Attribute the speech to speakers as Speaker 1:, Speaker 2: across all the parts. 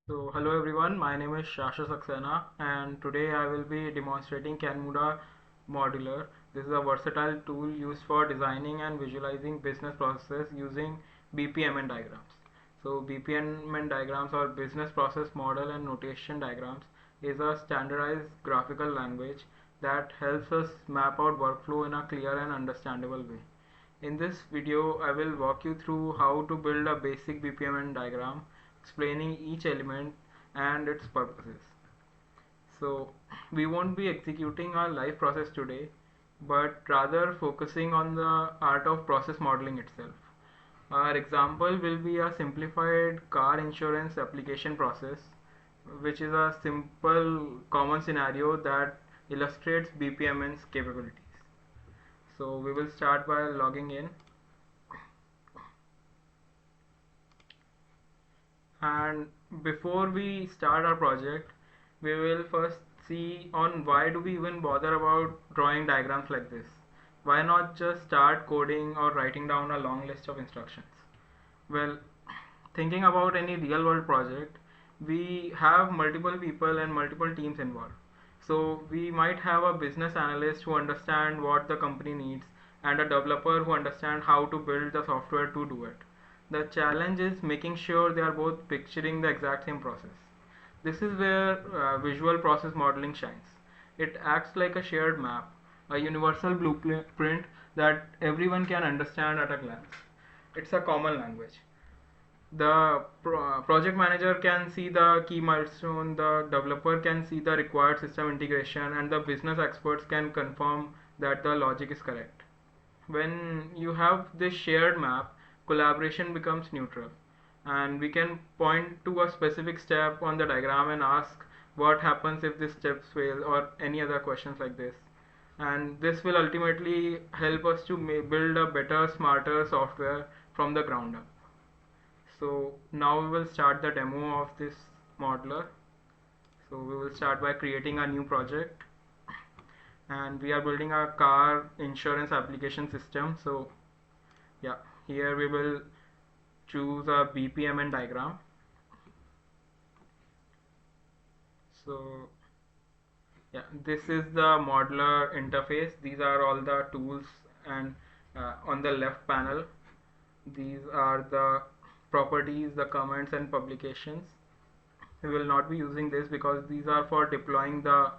Speaker 1: So hello everyone, my name is Saxena and today I will be demonstrating Camunda Modeler. This is a versatile tool used for designing and visualizing business processes using BPMN diagrams. So BPMN diagrams or business process model and notation diagrams is a standardized graphical language that helps us map out workflow in a clear and understandable way. In this video, I will walk you through how to build a basic BPMN diagram, explaining each element and its purposes. So, we won't be executing our live process today, but rather focusing on the art of process modeling itself. Our example will be a simplified car insurance application process, which is a simple common scenario that illustrates BPMN's capabilities. So we will start by logging in. And before we start our project, we will first see on why do we even bother about drawing diagrams like this. Why not just start coding or writing down a long list of instructions? Well, thinking about any real world project, we have multiple people and multiple teams involved. So we might have a business analyst who understands what the company needs and a developer who understands how to build the software to do it. The challenge is making sure they are both picturing the exact same process. This is where visual process modeling shines. It acts like a shared map, a universal blueprint that everyone can understand at a glance. It's a common language. The project manager can see the key milestone, the developer can see the required system integration, and the business experts can confirm that the logic is correct. When you have this shared map, collaboration becomes neutral, and we can point to a specific step on the diagram and ask what happens if this step fails or any other questions like this. And this will ultimately help us to build a better, smarter software from the ground up. So now we will start the demo of this modeler. So we will start by creating a new project, and we are building a car insurance application system. So yeah, here we will choose a BPMN diagram. So yeah, this is the modeler interface. These are all the tools, and on the left panel these are the properties, the comments and publications. We will not be using this because these are for deploying the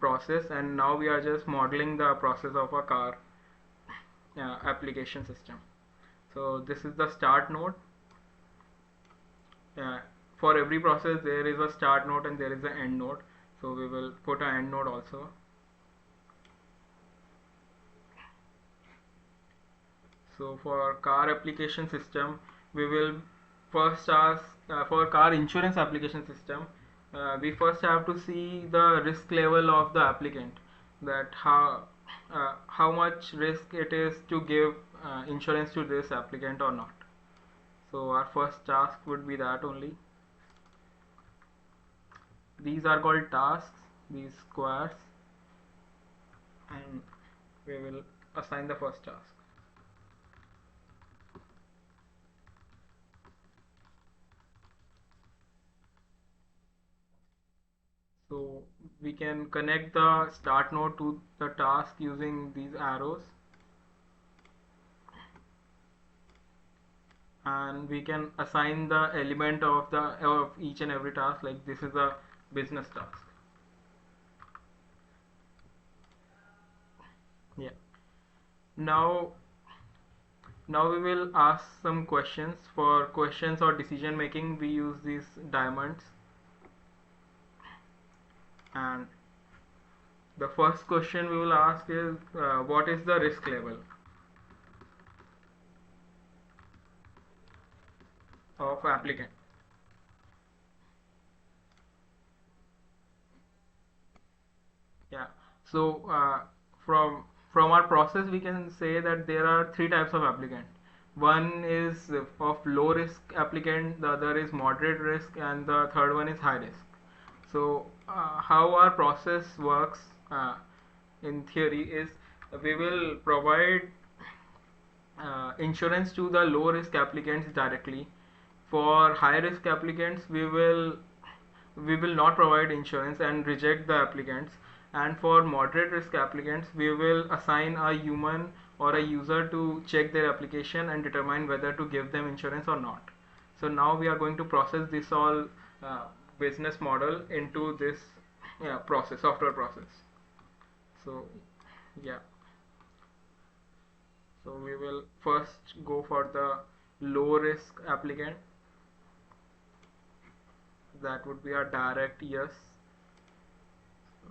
Speaker 1: process, and now we are just modeling the process of a car application system. So this is the start node. For every process there is a start node and there is an end node, so we will put an end node also. So for car application system, we will first ask for car insurance application system, we first have to see the risk level of the applicant, that how much risk it is to give insurance to this applicant or not. So our first task would be that only. These are called tasks, these squares, and we will assign the first task. So we can connect the start node to the task using these arrows, and we can assign the element of each and every task, like this is a business task. Yeah. Now we will ask some questions. For questions or decision making, we use these diamonds. And the first question we will ask is what is the risk level of applicant. Yeah. So from our process we can say that there are three types of applicant. One is of low risk applicant, the other is moderate risk, and the third one is high risk. So how our process works in theory is we will provide insurance to the low risk applicants directly For high risk applicants, we will not provide insurance and reject the applicants, and for moderate risk applicants we will assign a human or a user to check their application and determine whether to give them insurance or not. So now we are going to process this all uh, business model into this process, software process. So yeah, so we will first go for the low risk applicant. That would be a direct yes. So,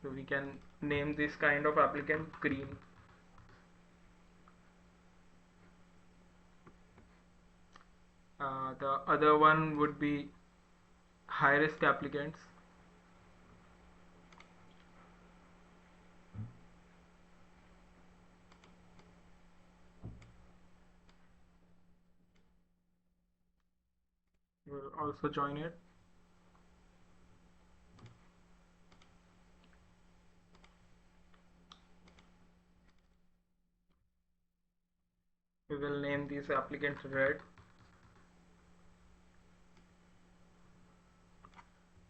Speaker 1: so we can name this kind of applicant green. The other one would be high risk applicants. Will also join it. We will name these applicants red.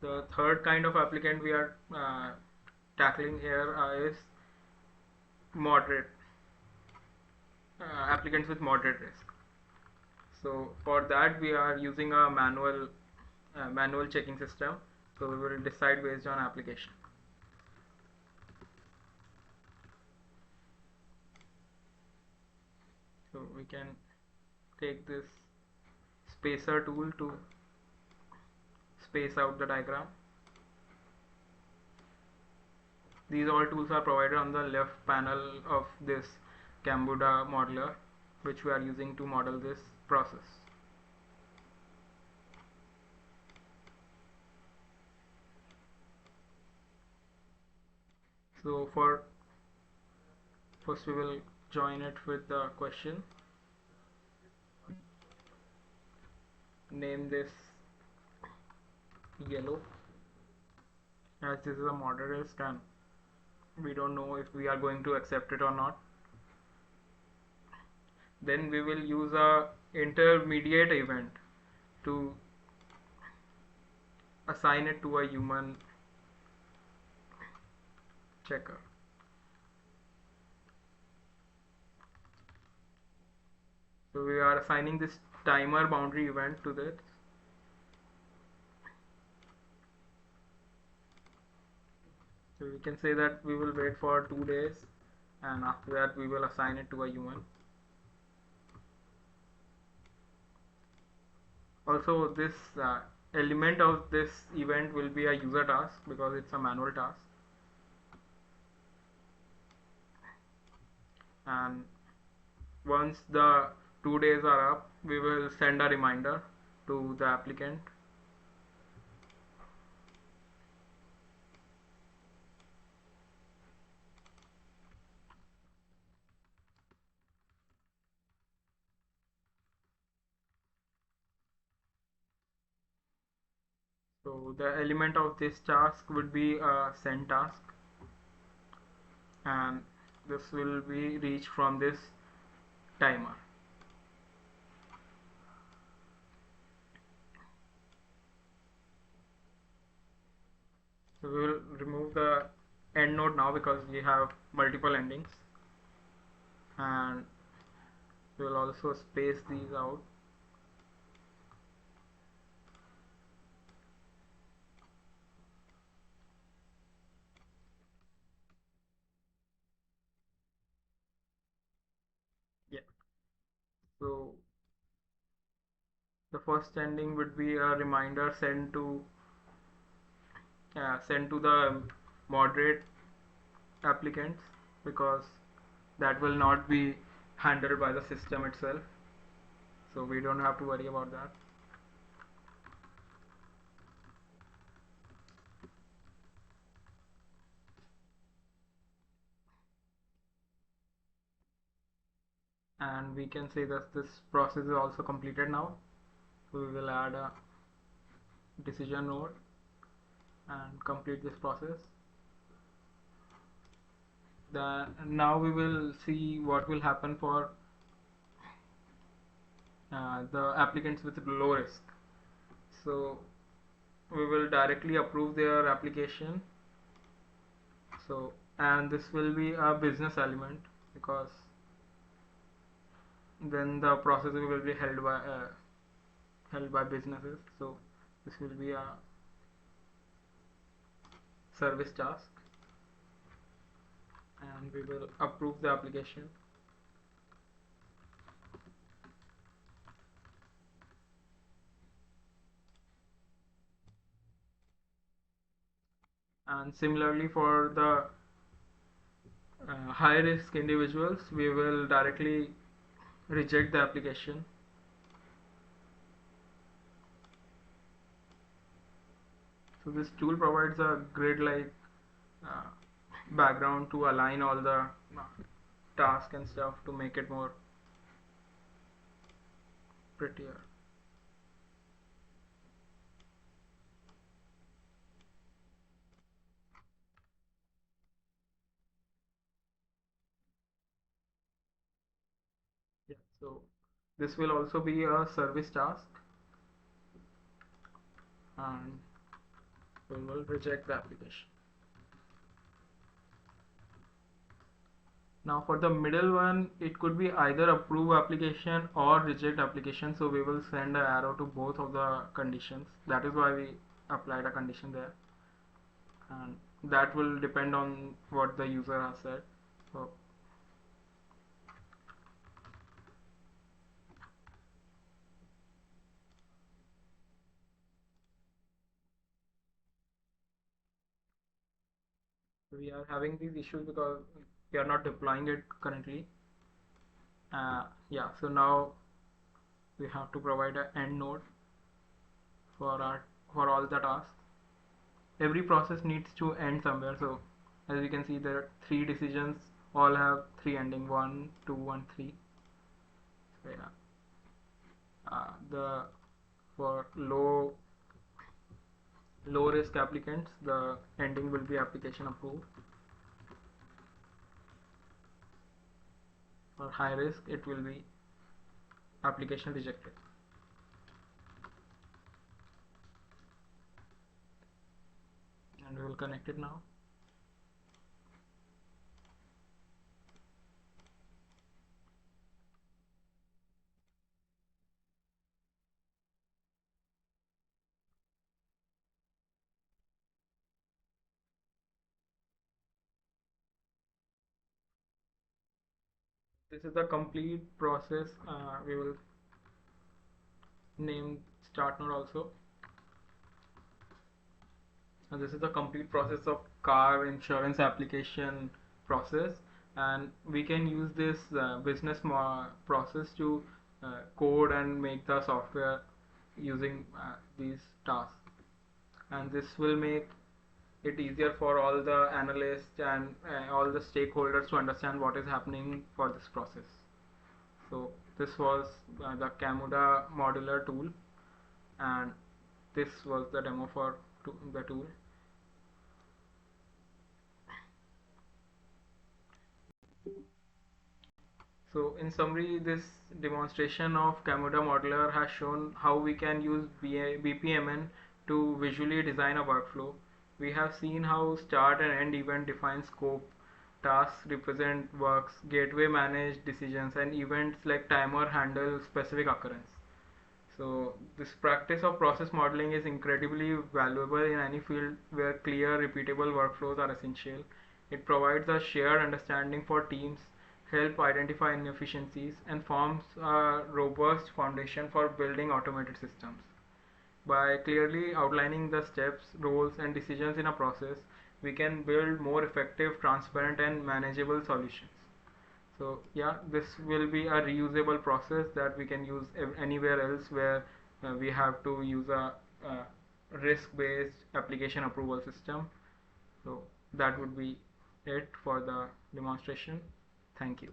Speaker 1: The third kind of applicant we are tackling here is moderate applicants with moderate risk. So for that we are using a manual checking system. So we will decide based on application. So we can take this spacer tool to space out the diagram. These all tools are provided on the left panel of this Camunda Modeler, which we are using to model this process. So first we will join it with the question. Name this yellow, as this is a moderate risk and we don't know if we are going to accept it or not. Then we will use a intermediate event to assign it to a human checker. So we are assigning this timer boundary event to this. So we can say that we will wait for 2 days and after that we will assign it to a human. Also this element of this event will be a user task because it's a manual task. And once the 2 days are up, we will send a reminder to the applicant. So the element of this task would be a send task, and this will be reached from this timer. So we will remove the end node now because we have multiple endings, and we will also space these out. Yeah. So the first ending would be a reminder sent to the moderate applicants because that will not be handled by the system itself. So we don't have to worry about that. And we can say that this process is also completed now. So we will add a decision node and complete this process. Then now we will see what will happen for the applicants with low risk. So we will directly approve their application. So, and this will be a business element because then the processing will be held by businesses. So this will be a service task, and we will approve the application. And similarly for the high risk individuals, we will directly reject the application. So this tool provides a grid like uh, background to align all the tasks and stuff to make it more prettier. Yeah, so this will also be a service task, and we will reject the application. Now for the middle one, it could be either approve application or reject application. So we will send an arrow to both of the conditions. That is why we applied a condition there, and that will depend on what the user has said. So we are having these issues because we are not deploying it currently. Yeah, so now we have to provide an end node for our for all the tasks. Every process needs to end somewhere. So as you can see, there are three decisions, all have three ending, 1, 2, and 3. So yeah, the for low risk applicants, the ending will be application approved. For high risk, it will be application rejected. And we will connect it now. This is the complete process. We will name start node also. And this is the complete process of car insurance application process, and we can use this business process to code and make the software using these tasks, and this will make it easier for all the analysts and all the stakeholders to understand what is happening for this process. So this was the Camunda Modeler tool, and this was the demo for the tool. So in summary, this demonstration of Camunda Modeler has shown how we can use BPMN to visually design a workflow. We have seen how start and end event define scope, tasks represent works, gateway manage decisions, and events like timer handle specific occurrence. So this practice of process modeling is incredibly valuable in any field where clear, repeatable workflows are essential. It provides a shared understanding for teams, help identify inefficiencies, and forms a robust foundation for building automated systems. By clearly outlining the steps, roles, and decisions in a process, we can build more effective, transparent, and manageable solutions. So yeah, this will be a reusable process that we can use anywhere else where we have to use a risk-based application approval system. So that would be it for the demonstration. Thank you.